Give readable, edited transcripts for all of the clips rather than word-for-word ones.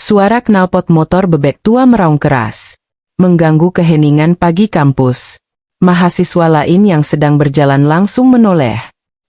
Suara knalpot motor bebek tua meraung keras, mengganggu keheningan pagi kampus. Mahasiswa lain yang sedang berjalan langsung menoleh.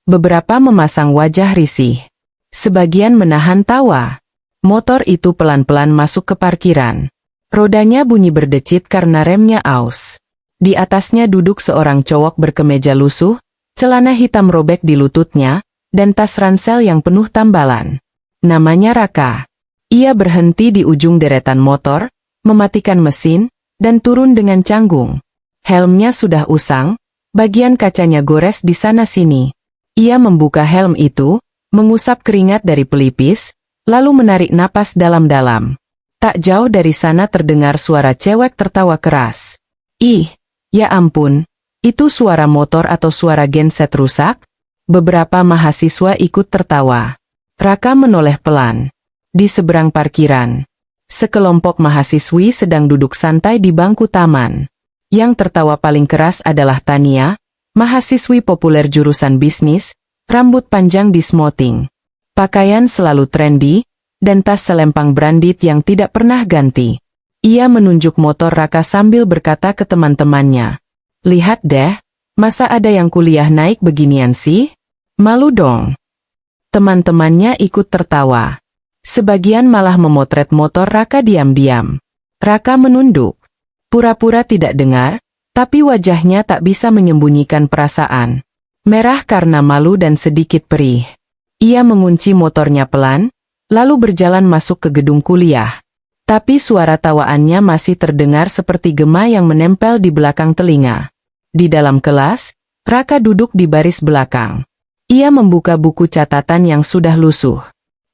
Beberapa memasang wajah risih. Sebagian menahan tawa. Motor itu pelan-pelan masuk ke parkiran. Rodanya bunyi berdecit karena remnya aus. Di atasnya duduk seorang cowok berkemeja lusuh, celana hitam robek di lututnya, dan tas ransel yang penuh tambalan. Namanya Raka. Ia berhenti di ujung deretan motor, mematikan mesin, dan turun dengan canggung. Helmnya sudah usang, bagian kacanya gores di sana-sini. Ia membuka helm itu, mengusap keringat dari pelipis, lalu menarik napas dalam-dalam. Tak jauh dari sana terdengar suara cewek tertawa keras. Ih, ya ampun, itu suara motor atau suara genset rusak? Beberapa mahasiswa ikut tertawa. Raka menoleh pelan. Di seberang parkiran, sekelompok mahasiswi sedang duduk santai di bangku taman. Yang tertawa paling keras adalah Tania, mahasiswi populer jurusan bisnis, rambut panjang di smoking. Pakaian selalu trendy, dan tas selempang branded yang tidak pernah ganti. Ia menunjuk motor Raka sambil berkata ke teman-temannya. Lihat deh, masa ada yang kuliah naik beginian sih? Malu dong. Teman-temannya ikut tertawa. Sebagian malah memotret motor Raka diam-diam. Raka menunduk. Pura-pura tidak dengar, tapi wajahnya tak bisa menyembunyikan perasaan. Merah karena malu dan sedikit perih. Ia mengunci motornya pelan, lalu berjalan masuk ke gedung kuliah. Tapi suara tawaannya masih terdengar seperti gema yang menempel di belakang telinga. Di dalam kelas, Raka duduk di baris belakang. Ia membuka buku catatan yang sudah lusuh.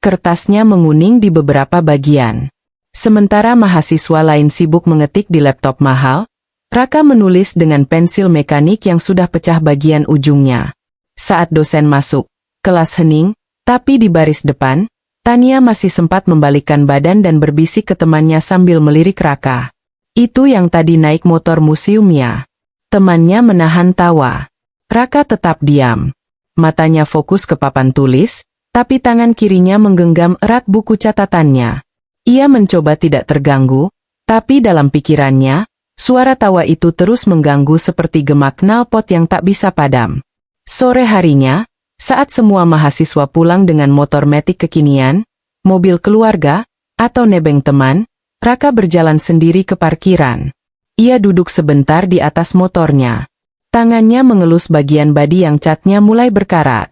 Kertasnya menguning di beberapa bagian. Sementara mahasiswa lain sibuk mengetik di laptop mahal, Raka menulis dengan pensil mekanik yang sudah pecah bagian ujungnya. Saat dosen masuk, kelas hening, tapi di baris depan, Tania masih sempat membalikkan badan dan berbisik ke temannya sambil melirik Raka. Itu yang tadi naik motor museumnya. Temannya menahan tawa. Raka tetap diam. Matanya fokus ke papan tulis, tapi tangan kirinya menggenggam erat buku catatannya. Ia mencoba tidak terganggu, tapi dalam pikirannya, suara tawa itu terus mengganggu seperti gema knalpot yang tak bisa padam. Sore harinya, saat semua mahasiswa pulang dengan motor metik kekinian, mobil keluarga, atau nebeng teman, Raka berjalan sendiri ke parkiran. Ia duduk sebentar di atas motornya. Tangannya mengelus bagian badi yang catnya mulai berkarat.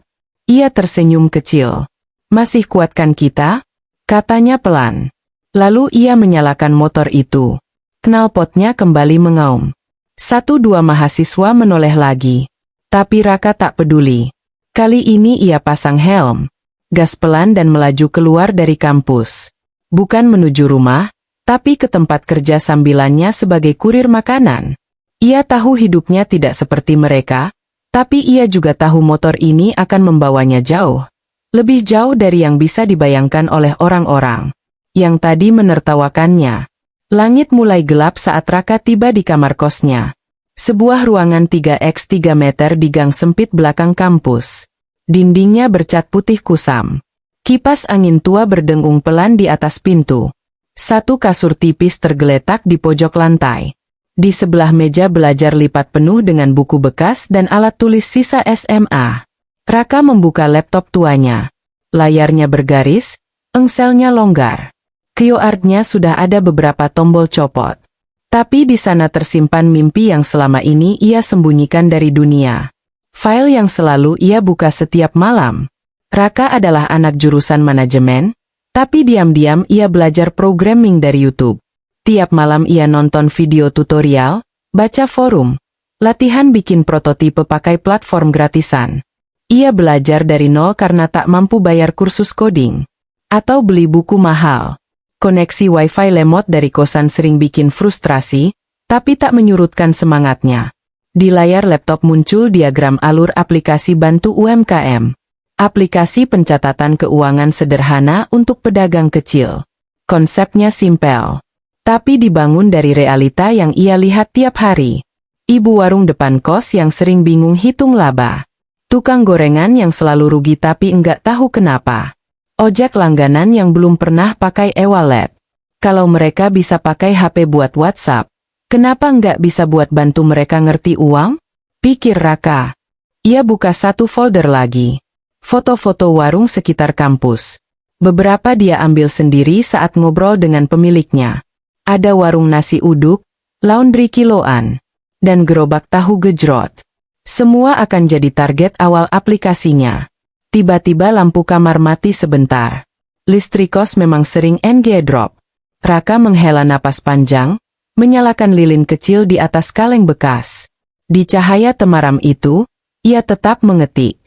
Ia tersenyum kecil. Masih kuatkan kita? Katanya pelan. Lalu ia menyalakan motor itu. Knalpotnya kembali mengaum. 1-2 mahasiswa menoleh lagi. Tapi Raka tak peduli. Kali ini ia pasang helm. Gas pelan dan melaju keluar dari kampus. Bukan menuju rumah, tapi ke tempat kerja sambilannya sebagai kurir makanan. Ia tahu hidupnya tidak seperti mereka, tapi ia juga tahu motor ini akan membawanya jauh. Lebih jauh dari yang bisa dibayangkan oleh orang-orang yang tadi menertawakannya. Langit mulai gelap saat Raka tiba di kamar kosnya. Sebuah ruangan 3x3 meter di gang sempit belakang kampus. Dindingnya bercat putih kusam. Kipas angin tua berdengung pelan di atas pintu. Satu kasur tipis tergeletak di pojok lantai. Di sebelah meja belajar lipat penuh dengan buku bekas dan alat tulis sisa SMA. Raka membuka laptop tuanya. Layarnya bergaris, engselnya longgar. QR-nya sudah ada beberapa tombol copot. Tapi di sana tersimpan mimpi yang selama ini ia sembunyikan dari dunia. File yang selalu ia buka setiap malam. Raka adalah anak jurusan manajemen, tapi diam-diam ia belajar programming dari YouTube. Tiap malam ia nonton video tutorial, baca forum, latihan bikin prototipe pakai platform gratisan. Ia belajar dari nol karena tak mampu bayar kursus coding. Atau beli buku mahal. Koneksi wifi lemot dari kosan sering bikin frustrasi, tapi tak menyurutkan semangatnya. Di layar laptop muncul diagram alur aplikasi bantu UMKM. Aplikasi pencatatan keuangan sederhana untuk pedagang kecil. Konsepnya simpel, tapi dibangun dari realita yang ia lihat tiap hari. Ibu warung depan kos yang sering bingung hitung laba. Tukang gorengan yang selalu rugi tapi enggak tahu kenapa. Ojek langganan yang belum pernah pakai e-wallet. Kalau mereka bisa pakai HP buat WhatsApp, kenapa nggak bisa buat bantu mereka ngerti uang? Pikir Raka. Ia buka satu folder lagi. Foto-foto warung sekitar kampus. Beberapa dia ambil sendiri saat ngobrol dengan pemiliknya. Ada warung nasi uduk, laundry kiloan, dan gerobak tahu gejrot. Semua akan jadi target awal aplikasinya. Tiba-tiba lampu kamar mati sebentar. Listrik kos memang sering drop. Raka menghela napas panjang, menyalakan lilin kecil di atas kaleng bekas. Di cahaya temaram itu, ia tetap mengetik.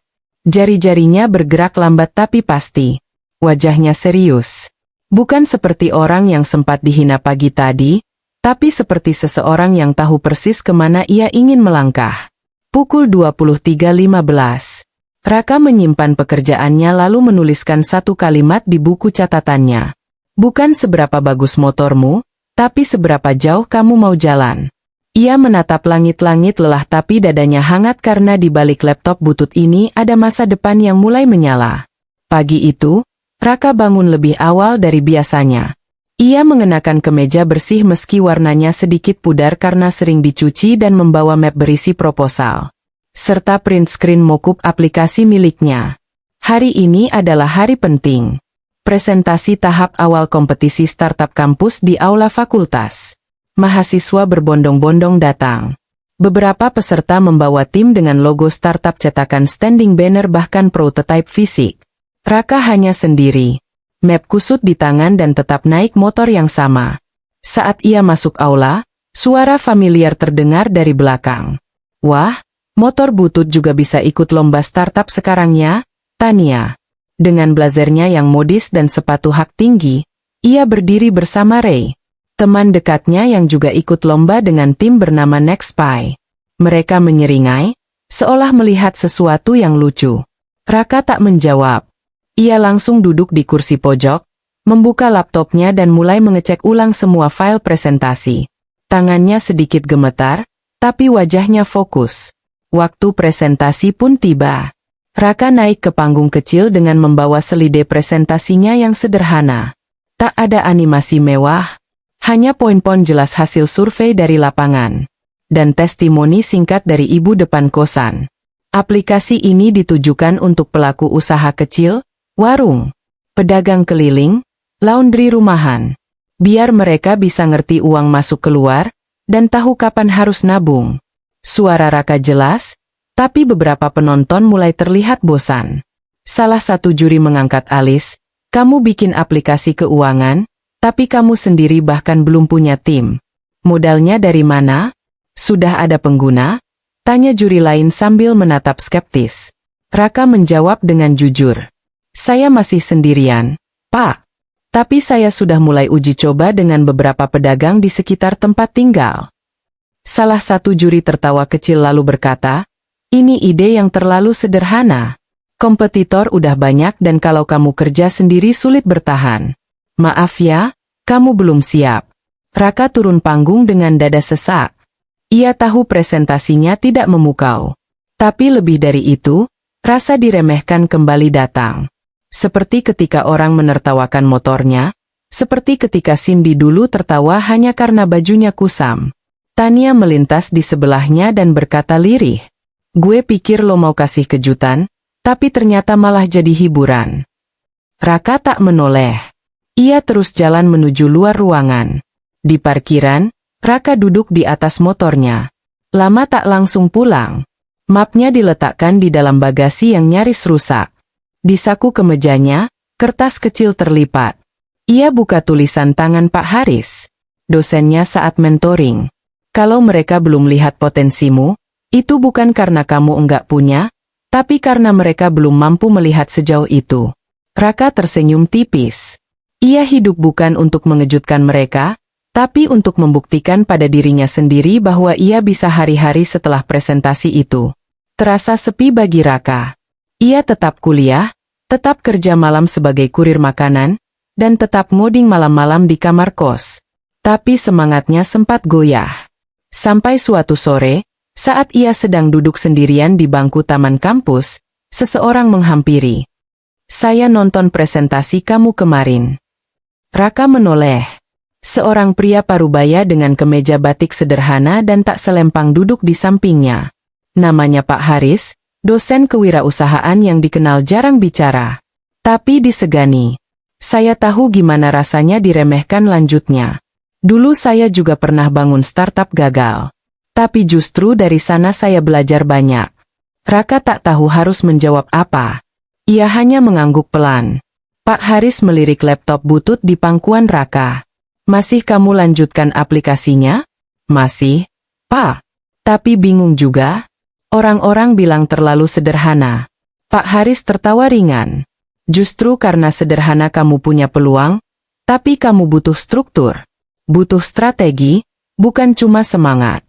Jari-jarinya bergerak lambat tapi pasti. Wajahnya serius. Bukan seperti orang yang sempat dihina pagi tadi, tapi seperti seseorang yang tahu persis kemana ia ingin melangkah. Pukul 23.15. Raka menyimpan pekerjaannya lalu menuliskan satu kalimat di buku catatannya. Bukan seberapa bagus motormu, tapi seberapa jauh kamu mau jalan. Ia menatap langit-langit lelah tapi dadanya hangat karena di balik laptop butut ini ada masa depan yang mulai menyala. Pagi itu, Raka bangun lebih awal dari biasanya. Ia mengenakan kemeja bersih meski warnanya sedikit pudar karena sering dicuci dan membawa map berisi proposal. Serta print screen mockup aplikasi miliknya. Hari ini adalah hari penting. Presentasi tahap awal kompetisi startup kampus di aula fakultas. Mahasiswa berbondong-bondong datang. Beberapa peserta membawa tim dengan logo startup cetakan standing banner bahkan prototipe fisik. Raka hanya sendiri. Map kusut di tangan dan tetap naik motor yang sama. Saat ia masuk aula, suara familiar terdengar dari belakang. Wah, motor butut juga bisa ikut lomba startup sekarang ya, Tania. Dengan blazernya yang modis dan sepatu hak tinggi, ia berdiri bersama Ray. Teman dekatnya yang juga ikut lomba dengan tim bernama NextPy. Mereka menyeringai, seolah melihat sesuatu yang lucu. Raka tak menjawab. Ia langsung duduk di kursi pojok, membuka laptopnya dan mulai mengecek ulang semua file presentasi. Tangannya sedikit gemetar, tapi wajahnya fokus. Waktu presentasi pun tiba. Raka naik ke panggung kecil dengan membawa selide presentasinya yang sederhana. Tak ada animasi mewah. Hanya poin-poin jelas hasil survei dari lapangan. Dan testimoni singkat dari ibu depan kosan. Aplikasi ini ditujukan untuk pelaku usaha kecil, warung, pedagang keliling, laundry rumahan. Biar mereka bisa ngerti uang masuk keluar, dan tahu kapan harus nabung. Suara Raka jelas, tapi beberapa penonton mulai terlihat bosan. Salah satu juri mengangkat alis, kamu bikin aplikasi keuangan, tapi kamu sendiri bahkan belum punya tim. Modalnya dari mana? Sudah ada pengguna? Tanya juri lain sambil menatap skeptis. Raka menjawab dengan jujur. Saya masih sendirian, Pak. Tapi saya sudah mulai uji coba dengan beberapa pedagang di sekitar tempat tinggal. Salah satu juri tertawa kecil lalu berkata, ini ide yang terlalu sederhana. Kompetitor udah banyak dan kalau kamu kerja sendiri sulit bertahan. Maaf ya, kamu belum siap. Raka turun panggung dengan dada sesak. Ia tahu presentasinya tidak memukau. Tapi lebih dari itu, rasa diremehkan kembali datang. Seperti ketika orang menertawakan motornya, seperti ketika Cindy dulu tertawa hanya karena bajunya kusam. Tania melintas di sebelahnya dan berkata lirih. Gue pikir lo mau kasih kejutan, tapi ternyata malah jadi hiburan. Raka tak menoleh. Ia terus jalan menuju luar ruangan. Di parkiran, Raka duduk di atas motornya. Lama tak langsung pulang. Mapnya diletakkan di dalam bagasi yang nyaris rusak. Di saku kemejanya, kertas kecil terlipat. Ia buka tulisan tangan Pak Haris, dosennya saat mentoring. Kalau mereka belum lihat potensimu, itu bukan karena kamu enggak punya, tapi karena mereka belum mampu melihat sejauh itu. Raka tersenyum tipis. Ia hidup bukan untuk mengejutkan mereka, tapi untuk membuktikan pada dirinya sendiri bahwa ia bisa hari-hari setelah presentasi itu. Terasa sepi bagi Raka. Ia tetap kuliah, tetap kerja malam sebagai kurir makanan, dan tetap ngoding malam-malam di kamar kos. Tapi semangatnya sempat goyah. Sampai suatu sore, saat ia sedang duduk sendirian di bangku taman kampus, seseorang menghampiri. Saya nonton presentasi kamu kemarin. Raka menoleh. Seorang pria parubaya dengan kemeja batik sederhana dan tak selempang duduk di sampingnya. Namanya Pak Haris, dosen kewirausahaan yang dikenal jarang bicara. Tapi disegani. Saya tahu gimana rasanya diremehkan, lanjutnya. Dulu saya juga pernah bangun startup gagal. Tapi justru dari sana saya belajar banyak. Raka tak tahu harus menjawab apa. Ia hanya mengangguk pelan. Pak Haris melirik laptop butut di pangkuan Raka. Masih kamu lanjutkan aplikasinya? Masih, Pak. Tapi bingung juga. Orang-orang bilang terlalu sederhana. Pak Haris tertawa ringan. Justru karena sederhana kamu punya peluang, tapi kamu butuh struktur. Butuh strategi, bukan cuma semangat.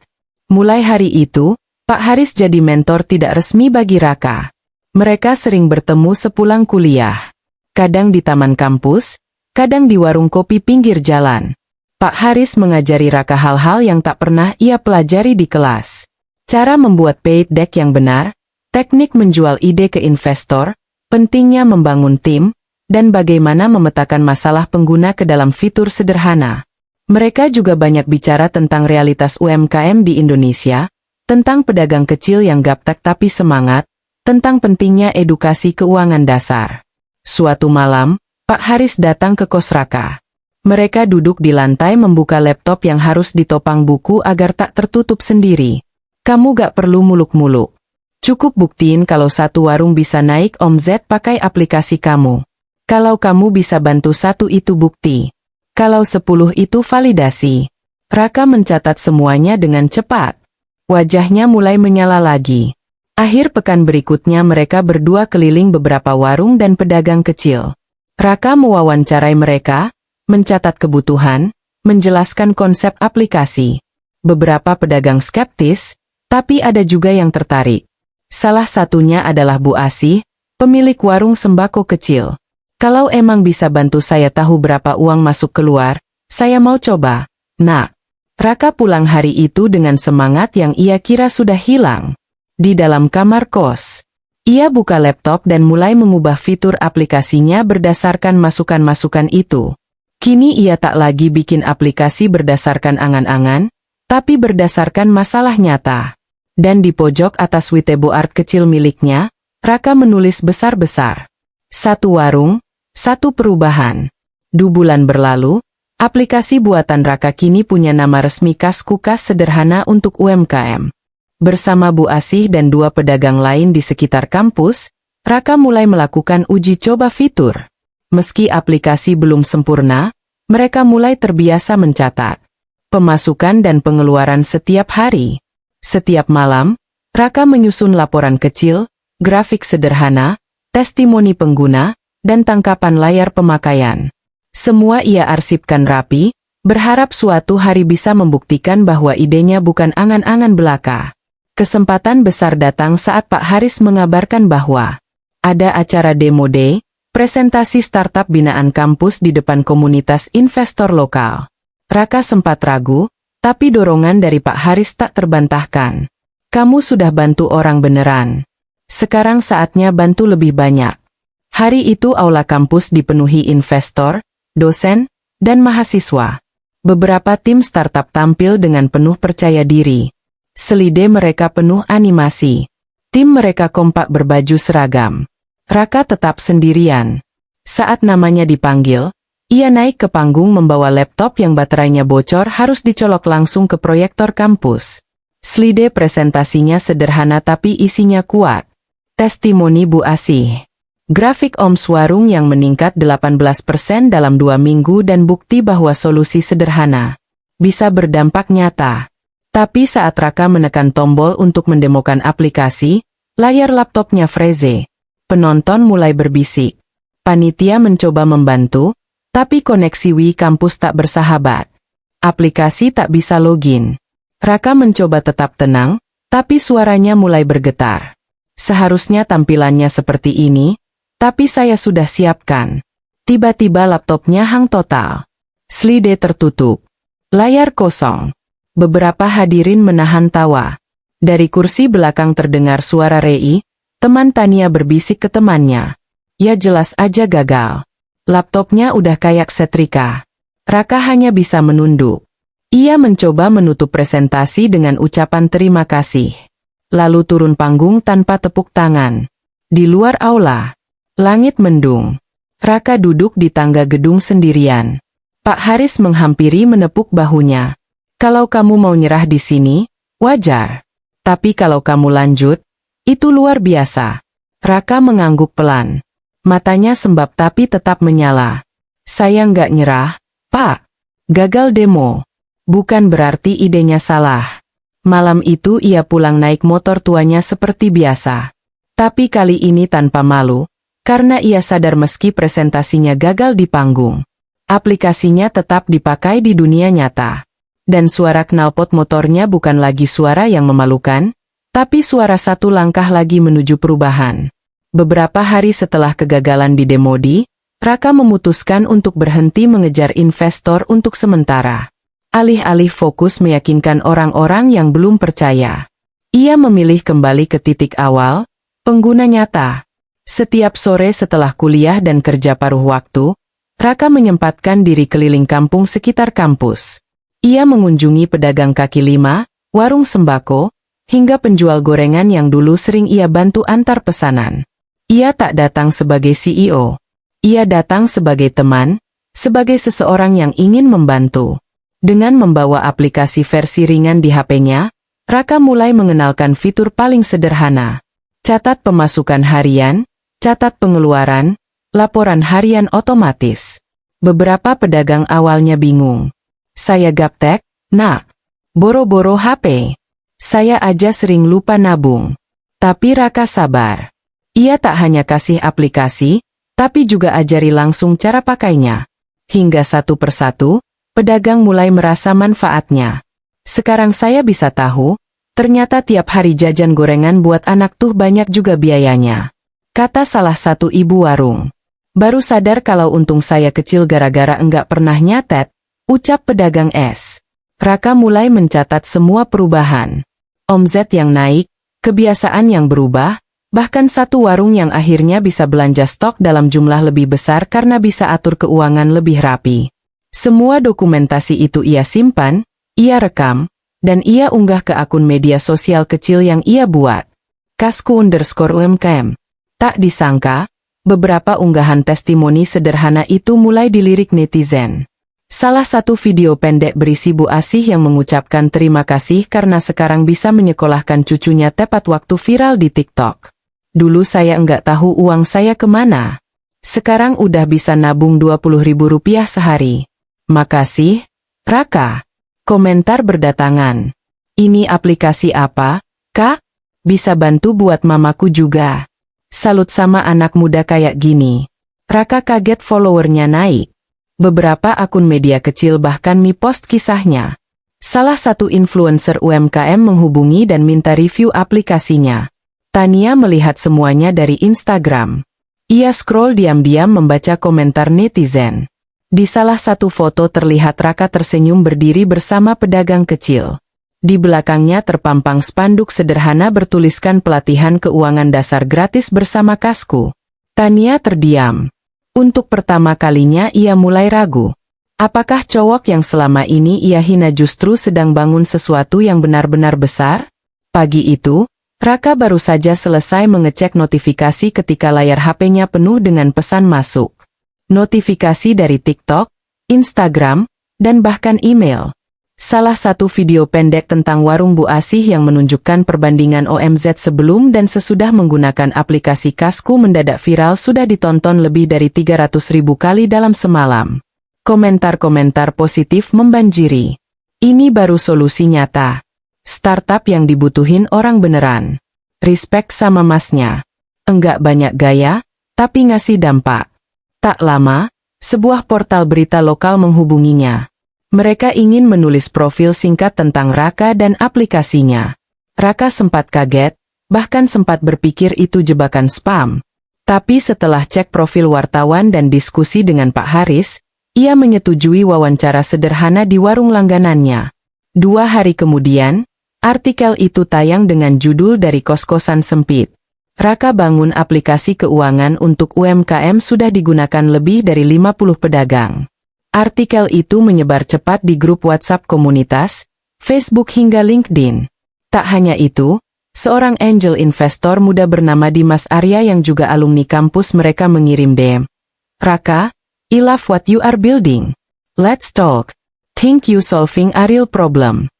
Mulai hari itu, Pak Haris jadi mentor tidak resmi bagi Raka. Mereka sering bertemu sepulang kuliah. Kadang di taman kampus, kadang di warung kopi pinggir jalan. Pak Haris mengajari Raka hal-hal yang tak pernah ia pelajari di kelas. Cara membuat paid deck yang benar, teknik menjual ide ke investor, pentingnya membangun tim, dan bagaimana memetakan masalah pengguna ke dalam fitur sederhana. Mereka juga banyak bicara tentang realitas UMKM di Indonesia, tentang pedagang kecil yang gaptek tapi semangat, tentang pentingnya edukasi keuangan dasar. Suatu malam, Pak Haris datang ke kos Raka. Mereka duduk di lantai membuka laptop yang harus ditopang buku agar tak tertutup sendiri. Kamu gak perlu muluk-muluk. Cukup buktiin kalau satu warung bisa naik omzet pakai aplikasi kamu. Kalau kamu bisa bantu satu itu bukti. Kalau 10 itu validasi. Raka mencatat semuanya dengan cepat. Wajahnya mulai menyala lagi. Akhir pekan berikutnya mereka berdua keliling beberapa warung dan pedagang kecil. Raka mewawancarai mereka, mencatat kebutuhan, menjelaskan konsep aplikasi. Beberapa pedagang skeptis, tapi ada juga yang tertarik. Salah satunya adalah Bu Asih, pemilik warung sembako kecil. Kalau emang bisa bantu saya tahu berapa uang masuk keluar, saya mau coba, Nak. Raka pulang hari itu dengan semangat yang ia kira sudah hilang. Di dalam kamar kos, ia buka laptop dan mulai mengubah fitur aplikasinya berdasarkan masukan-masukan itu. Kini ia tak lagi bikin aplikasi berdasarkan angan-angan, tapi berdasarkan masalah nyata. Dan di pojok atas whiteboard kecil miliknya, Raka menulis besar-besar. Satu warung, satu perubahan. 2 bulan berlalu, aplikasi buatan Raka kini punya nama resmi Kas-Kukas Sederhana untuk UMKM. Bersama Bu Asih dan 2 pedagang lain di sekitar kampus, Raka mulai melakukan uji coba fitur. Meski aplikasi belum sempurna, mereka mulai terbiasa mencatat pemasukan dan pengeluaran setiap hari. Setiap malam, Raka menyusun laporan kecil, grafik sederhana, testimoni pengguna, dan tangkapan layar pemakaian. Semua ia arsipkan rapi, berharap suatu hari bisa membuktikan bahwa idenya bukan angan-angan belaka. Kesempatan besar datang saat Pak Haris mengabarkan bahwa ada acara demo day, presentasi startup binaan kampus di depan komunitas investor lokal. Raka sempat ragu, tapi dorongan dari Pak Haris tak terbantahkan. Kamu sudah bantu orang beneran. Sekarang saatnya bantu lebih banyak. Hari itu aula kampus dipenuhi investor, dosen, dan mahasiswa. Beberapa tim startup tampil dengan penuh percaya diri. Selide mereka penuh animasi. Tim mereka kompak berbaju seragam. Raka tetap sendirian. Saat namanya dipanggil, ia naik ke panggung membawa laptop yang baterainya bocor harus dicolok langsung ke proyektor kampus. Slide presentasinya sederhana tapi isinya kuat. Testimoni Bu Asih. Grafik Oms warung yang meningkat 18% dalam 2 minggu dan bukti bahwa solusi sederhana bisa berdampak nyata. Tapi saat Raka menekan tombol untuk mendemokan aplikasi, layar laptopnya freeze. Penonton mulai berbisik. Panitia mencoba membantu, tapi koneksi Wi kampus tak bersahabat. Aplikasi tak bisa login. Raka mencoba tetap tenang, tapi suaranya mulai bergetar. Seharusnya tampilannya seperti ini, tapi saya sudah siapkan. Tiba-tiba laptopnya hang total. Slide tertutup. Layar kosong. Beberapa hadirin menahan tawa. Dari kursi belakang terdengar suara Rei, teman Tania berbisik ke temannya. Ya jelas aja gagal. Laptopnya udah kayak setrika. Raka hanya bisa menunduk. Ia mencoba menutup presentasi dengan ucapan terima kasih. Lalu turun panggung tanpa tepuk tangan. Di luar aula, langit mendung. Raka duduk di tangga gedung sendirian. Pak Haris menghampiri menepuk bahunya. Kalau kamu mau nyerah di sini, wajar. Tapi kalau kamu lanjut, itu luar biasa. Raka mengangguk pelan. Matanya sembab tapi tetap menyala. Saya nggak nyerah, Pak. Gagal demo. Bukan berarti idenya salah. Malam itu ia pulang naik motor tuanya seperti biasa. Tapi kali ini tanpa malu, karena ia sadar meski presentasinya gagal di panggung, aplikasinya tetap dipakai di dunia nyata. Dan suara knalpot motornya bukan lagi suara yang memalukan, tapi suara satu langkah lagi menuju perubahan. Beberapa hari setelah kegagalan di Demodi, Raka memutuskan untuk berhenti mengejar investor untuk sementara. Alih-alih fokus meyakinkan orang-orang yang belum percaya, ia memilih kembali ke titik awal, pengguna nyata. Setiap sore setelah kuliah dan kerja paruh waktu, Raka menyempatkan diri keliling kampung sekitar kampus. Ia mengunjungi pedagang kaki lima, warung sembako, hingga penjual gorengan yang dulu sering ia bantu antar pesanan. Ia tak datang sebagai CEO. Ia datang sebagai teman, sebagai seseorang yang ingin membantu. Dengan membawa aplikasi versi ringan di HP-nya, Raka mulai mengenalkan fitur paling sederhana. Catat pemasukan harian, catat pengeluaran, laporan harian otomatis. Beberapa pedagang awalnya bingung. Saya gaptek, nak. Boro-boro HP. Saya aja sering lupa nabung. Tapi Raka sabar. Ia tak hanya kasih aplikasi, tapi juga ajari langsung cara pakainya. Hingga satu persatu, pedagang mulai merasa manfaatnya. Sekarang saya bisa tahu, ternyata tiap hari jajan gorengan buat anak tuh banyak juga biayanya. Kata salah satu ibu warung. Baru sadar kalau untung saya kecil gara-gara enggak pernah nyatet, ucap pedagang es. Raka mulai mencatat semua perubahan. Omzet yang naik, kebiasaan yang berubah, bahkan satu warung yang akhirnya bisa belanja stok dalam jumlah lebih besar karena bisa atur keuangan lebih rapi. Semua dokumentasi itu ia simpan, ia rekam, dan ia unggah ke akun media sosial kecil yang ia buat. Kasku_UMKM. Tak disangka, beberapa unggahan testimoni sederhana itu mulai dilirik netizen. Salah satu video pendek berisi Bu Asih yang mengucapkan terima kasih karena sekarang bisa menyekolahkan cucunya tepat waktu viral di TikTok. Dulu saya enggak tahu uang saya kemana. Sekarang udah bisa nabung Rp20.000 sehari. Makasih, Raka. Komentar berdatangan. Ini aplikasi apa, Kak? Bisa bantu buat mamaku juga. Salut sama anak muda kayak gini. Raka kaget followernya naik. Beberapa akun media kecil bahkan mi-post kisahnya. Salah satu influencer UMKM menghubungi dan minta review aplikasinya. Tania melihat semuanya dari Instagram. Ia scroll diam-diam membaca komentar netizen. Di salah satu foto terlihat Raka tersenyum berdiri bersama pedagang kecil. Di belakangnya terpampang spanduk sederhana bertuliskan pelatihan keuangan dasar gratis bersama Kasku. Tania terdiam. Untuk pertama kalinya ia mulai ragu. Apakah cowok yang selama ini ia hina justru sedang bangun sesuatu yang benar-benar besar? Pagi itu, Raka baru saja selesai mengecek notifikasi ketika layar HP-nya penuh dengan pesan masuk. Notifikasi dari TikTok, Instagram, dan bahkan email. Salah satu video pendek tentang warung Bu Asih yang menunjukkan perbandingan OMZ sebelum dan sesudah menggunakan aplikasi Kasku mendadak viral sudah ditonton lebih dari 300.000 kali dalam semalam. Komentar-komentar positif membanjiri. Ini baru solusi nyata. Startup yang dibutuhin orang beneran. Respect sama masnya. Enggak banyak gaya, tapi ngasih dampak. Tak lama, sebuah portal berita lokal menghubunginya. Mereka ingin menulis profil singkat tentang Raka dan aplikasinya. Raka sempat kaget, bahkan sempat berpikir itu jebakan spam. Tapi setelah cek profil wartawan dan diskusi dengan Pak Haris, ia menyetujui wawancara sederhana di warung langganannya. 2 hari kemudian, artikel itu tayang dengan judul Dari Kos-kosan Sempit. Raka bangun aplikasi keuangan untuk UMKM sudah digunakan lebih dari 50 pedagang. Artikel itu menyebar cepat di grup WhatsApp komunitas, Facebook hingga LinkedIn. Tak hanya itu, seorang angel investor muda bernama Dimas Arya yang juga alumni kampus mereka mengirim DM. Raka, I love what you are building. Let's talk. Think you solving a real problem.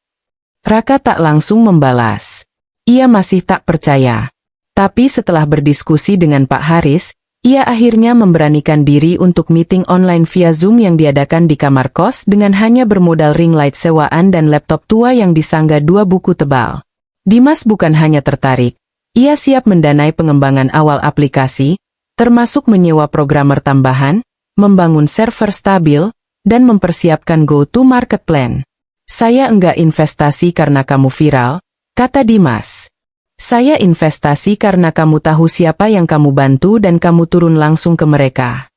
Raka tak langsung membalas. Ia masih tak percaya. Tapi setelah berdiskusi dengan Pak Haris, ia akhirnya memberanikan diri untuk meeting online via Zoom yang diadakan di kamar kos dengan hanya bermodal ring light sewaan dan laptop tua yang disangga 2 buku tebal. Dimas bukan hanya tertarik, ia siap mendanai pengembangan awal aplikasi, termasuk menyewa programmer tambahan, membangun server stabil, dan mempersiapkan go-to-market plan. Saya enggak investasi karena kamu viral, kata Dimas. Saya investasi karena kamu tahu siapa yang kamu bantu dan kamu turun langsung ke mereka.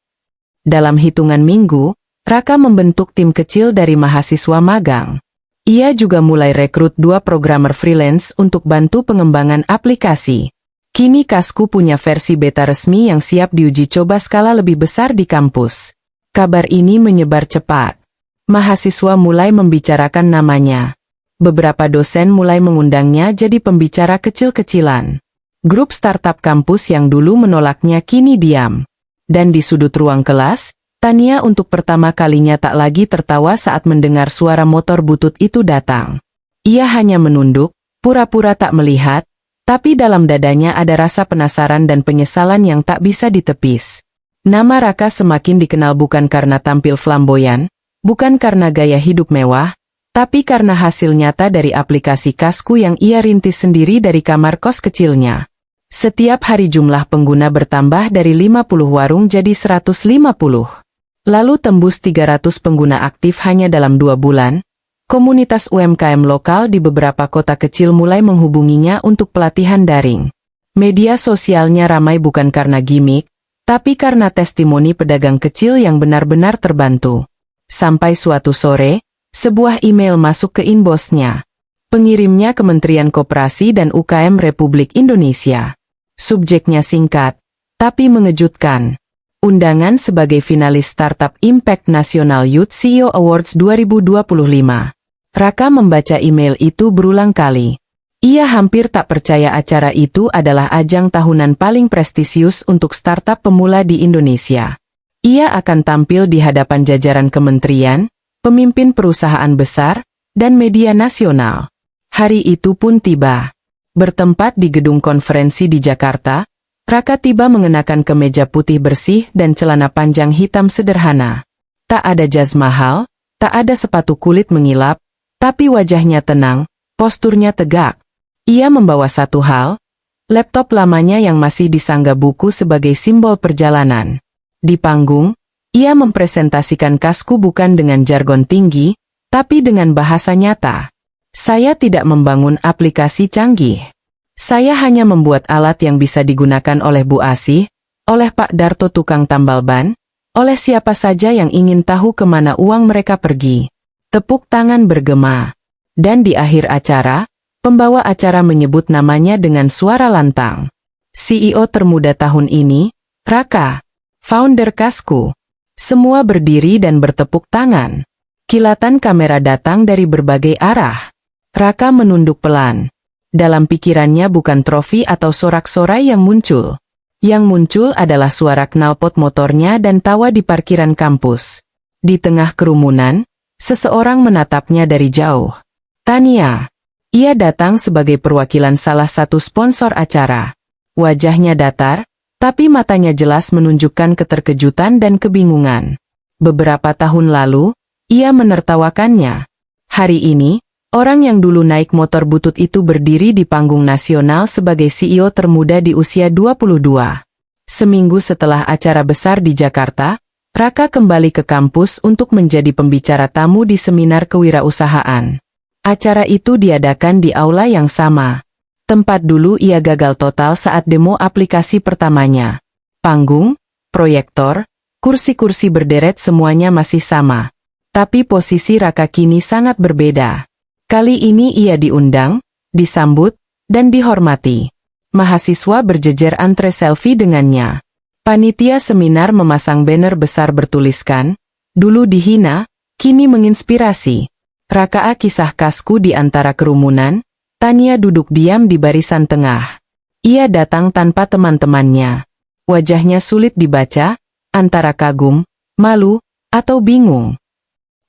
Dalam hitungan minggu, Raka membentuk tim kecil dari mahasiswa magang. Ia juga mulai rekrut 2 programmer freelance untuk bantu pengembangan aplikasi. Kini Kasku punya versi beta resmi yang siap diuji coba skala lebih besar di kampus. Kabar ini menyebar cepat. Mahasiswa mulai membicarakan namanya. Beberapa dosen mulai mengundangnya jadi pembicara kecil-kecilan. Grup startup kampus yang dulu menolaknya kini diam. Dan di sudut ruang kelas, Tania untuk pertama kalinya tak lagi tertawa saat mendengar suara motor butut itu datang. Ia hanya menunduk, pura-pura tak melihat, tapi dalam dadanya ada rasa penasaran dan penyesalan yang tak bisa ditepis. Nama Raka semakin dikenal bukan karena tampil flamboyan, bukan karena gaya hidup mewah, tapi karena hasil nyata dari aplikasi Kasku yang ia rintis sendiri dari kamar kos kecilnya. Setiap hari jumlah pengguna bertambah dari 50 warung jadi 150. Lalu tembus 300 pengguna aktif hanya dalam 2 bulan. Komunitas UMKM lokal di beberapa kota kecil mulai menghubunginya untuk pelatihan daring. Media sosialnya ramai bukan karena gimmick, tapi karena testimoni pedagang kecil yang benar-benar terbantu. Sampai suatu sore, sebuah email masuk ke inboxnya. Pengirimnya Kementerian Koperasi dan UKM Republik Indonesia. Subjeknya singkat, tapi mengejutkan. Undangan sebagai finalis Startup Impact National Youth CEO Awards 2025. Raka membaca email itu berulang kali. Ia hampir tak percaya acara itu adalah ajang tahunan paling prestisius untuk startup pemula di Indonesia. Ia akan tampil di hadapan jajaran kementerian, pemimpin perusahaan besar, dan media nasional. Hari itu pun tiba. Bertempat di gedung konferensi di Jakarta, Raka tiba mengenakan kemeja putih bersih dan celana panjang hitam sederhana. Tak ada jas mahal, tak ada sepatu kulit mengilap, tapi wajahnya tenang, posturnya tegak. Ia membawa satu hal, laptop lamanya yang masih disangga buku sebagai simbol perjalanan. Di panggung, ia mempresentasikan Kasku bukan dengan jargon tinggi, tapi dengan bahasa nyata. Saya tidak membangun aplikasi canggih. Saya hanya membuat alat yang bisa digunakan oleh Bu Asih, oleh Pak Darto tukang tambal ban, oleh siapa saja yang ingin tahu kemana uang mereka pergi. Tepuk tangan bergema. Dan di akhir acara, pembawa acara menyebut namanya dengan suara lantang. CEO termuda tahun ini, Raka, founder Kasku. Semua berdiri dan bertepuk tangan. Kilatan kamera datang dari berbagai arah. Raka menunduk pelan. Dalam pikirannya bukan trofi atau sorak-sorai yang muncul. Yang muncul adalah suara knalpot motornya dan tawa di parkiran kampus. Di tengah kerumunan, seseorang menatapnya dari jauh. Tania. Ia datang sebagai perwakilan salah satu sponsor acara. Wajahnya datar, tapi matanya jelas menunjukkan keterkejutan dan kebingungan. Beberapa tahun lalu, ia menertawakannya. Hari ini, orang yang dulu naik motor butut itu berdiri di panggung nasional sebagai CEO termuda di usia 22. Seminggu setelah acara besar di Jakarta, Raka kembali ke kampus untuk menjadi pembicara tamu di seminar kewirausahaan. Acara itu diadakan di aula yang sama. Tempat dulu ia gagal total saat demo aplikasi pertamanya. Panggung, proyektor, kursi-kursi berderet semuanya masih sama. Tapi posisi Raka kini sangat berbeda. Kali ini ia diundang, disambut, dan dihormati. Mahasiswa berjejer antre selfie dengannya. Panitia seminar memasang banner besar bertuliskan, Dulu dihina, kini menginspirasi. Raka kisah kasku di antara kerumunan, Tania duduk diam di barisan tengah. Ia datang tanpa teman-temannya. Wajahnya sulit dibaca, antara kagum, malu, atau bingung.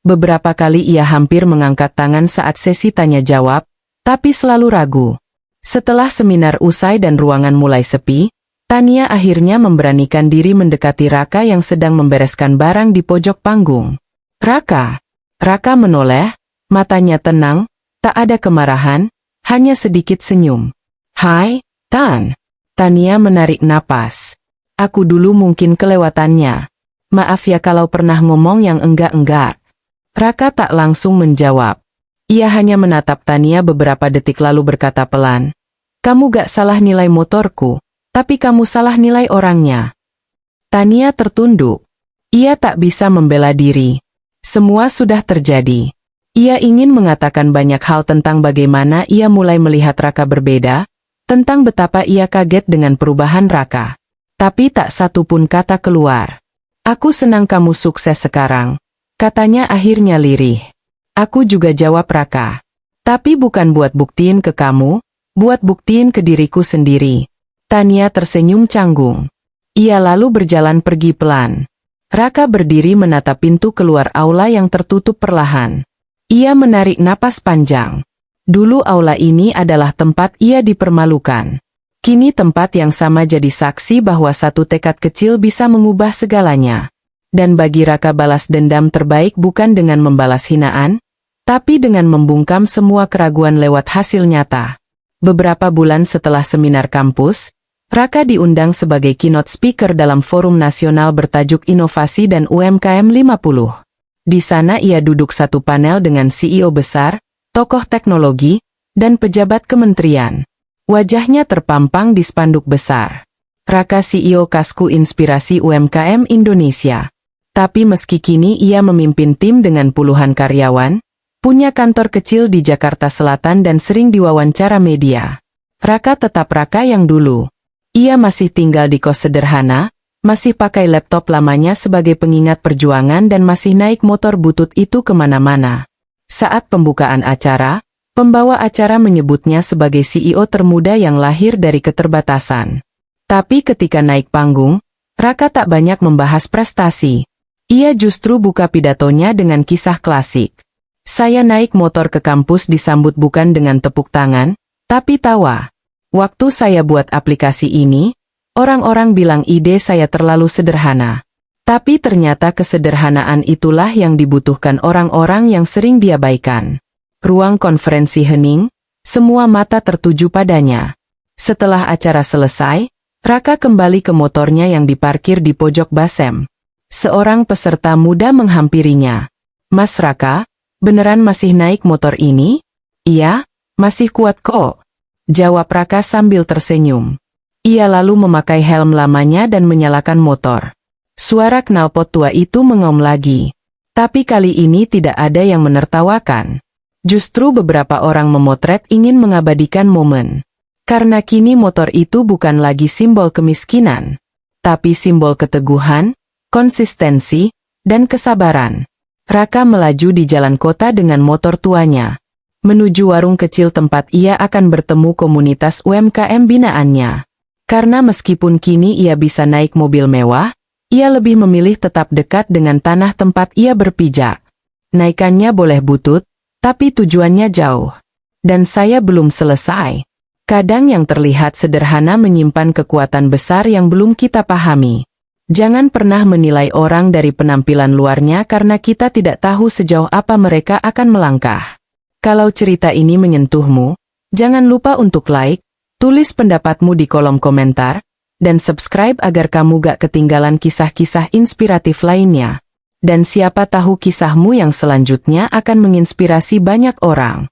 Beberapa kali ia hampir mengangkat tangan saat sesi tanya jawab, tapi selalu ragu. Setelah seminar usai dan ruangan mulai sepi, Tania akhirnya memberanikan diri mendekati Raka yang sedang membereskan barang di pojok panggung. Raka menoleh, matanya tenang, tak ada kemarahan, hanya sedikit senyum. Hai, Tan. Tania menarik napas. Aku dulu mungkin kelewatannya. Maaf ya kalau pernah ngomong yang enggak-enggak. Raka tak langsung menjawab. Ia hanya menatap Tania beberapa detik lalu berkata pelan. Kamu gak salah nilai motorku, tapi kamu salah nilai orangnya. Tania tertunduk. Ia tak bisa membela diri. Semua sudah terjadi. Ia ingin mengatakan banyak hal tentang bagaimana ia mulai melihat Raka berbeda, tentang betapa ia kaget dengan perubahan Raka. Tapi tak satu pun kata keluar. Aku senang kamu sukses sekarang, katanya akhirnya lirih. Aku juga jawab Raka. Tapi bukan buat buktiin ke kamu, buat buktiin ke diriku sendiri. Tania tersenyum canggung. Ia lalu berjalan pergi pelan. Raka berdiri menatap pintu keluar aula yang tertutup perlahan. Ia menarik napas panjang. Dulu aula ini adalah tempat ia dipermalukan. Kini tempat yang sama jadi saksi bahwa satu tekad kecil bisa mengubah segalanya. Dan bagi Raka balas dendam terbaik bukan dengan membalas hinaan, tapi dengan membungkam semua keraguan lewat hasil nyata. Beberapa bulan setelah seminar kampus, Raka diundang sebagai keynote speaker dalam forum nasional bertajuk Inovasi dan UMKM 50. Di sana ia duduk satu panel dengan CEO besar, tokoh teknologi, dan pejabat kementerian. Wajahnya terpampang di spanduk besar. Raka CEO Kasku Inspirasi UMKM Indonesia. Tapi meski kini ia memimpin tim dengan puluhan karyawan, punya kantor kecil di Jakarta Selatan dan sering diwawancara media, Raka tetap Raka yang dulu. Ia masih tinggal di kos sederhana, masih pakai laptop lamanya sebagai pengingat perjuangan dan masih naik motor butut itu kemana-mana. Saat pembukaan acara, pembawa acara menyebutnya sebagai CEO termuda yang lahir dari keterbatasan. Tapi ketika naik panggung, Raka tak banyak membahas prestasi. Ia justru buka pidatonya dengan kisah klasik. Saya naik motor ke kampus disambut bukan dengan tepuk tangan, tapi tawa. Waktu saya buat aplikasi ini, orang-orang bilang ide saya terlalu sederhana. Tapi ternyata kesederhanaan itulah yang dibutuhkan orang-orang yang sering diabaikan. Ruang konferensi hening, semua mata tertuju padanya. Setelah acara selesai, Raka kembali ke motornya yang diparkir di pojok basem. Seorang peserta muda menghampirinya. Mas Raka, beneran masih naik motor ini? Iya, masih kuat kok. Jawab Raka sambil tersenyum. Ia lalu memakai helm lamanya dan menyalakan motor. Suara knalpot tua itu mengaum lagi. Tapi kali ini tidak ada yang menertawakan. Justru beberapa orang memotret ingin mengabadikan momen. Karena kini motor itu bukan lagi simbol kemiskinan, tapi simbol keteguhan, konsistensi, dan kesabaran. Raka melaju di jalan kota dengan motor tuanya, menuju warung kecil tempat ia akan bertemu komunitas UMKM binaannya. Karena meskipun kini ia bisa naik mobil mewah, ia lebih memilih tetap dekat dengan tanah tempat ia berpijak. Naikannya boleh butut, tapi tujuannya jauh. Dan saya belum selesai. Kadang yang terlihat sederhana menyimpan kekuatan besar yang belum kita pahami. Jangan pernah menilai orang dari penampilan luarnya karena kita tidak tahu sejauh apa mereka akan melangkah. Kalau cerita ini menyentuhmu, jangan lupa untuk like, tulis pendapatmu di kolom komentar, dan subscribe agar kamu gak ketinggalan kisah-kisah inspiratif lainnya. Dan siapa tahu kisahmu yang selanjutnya akan menginspirasi banyak orang.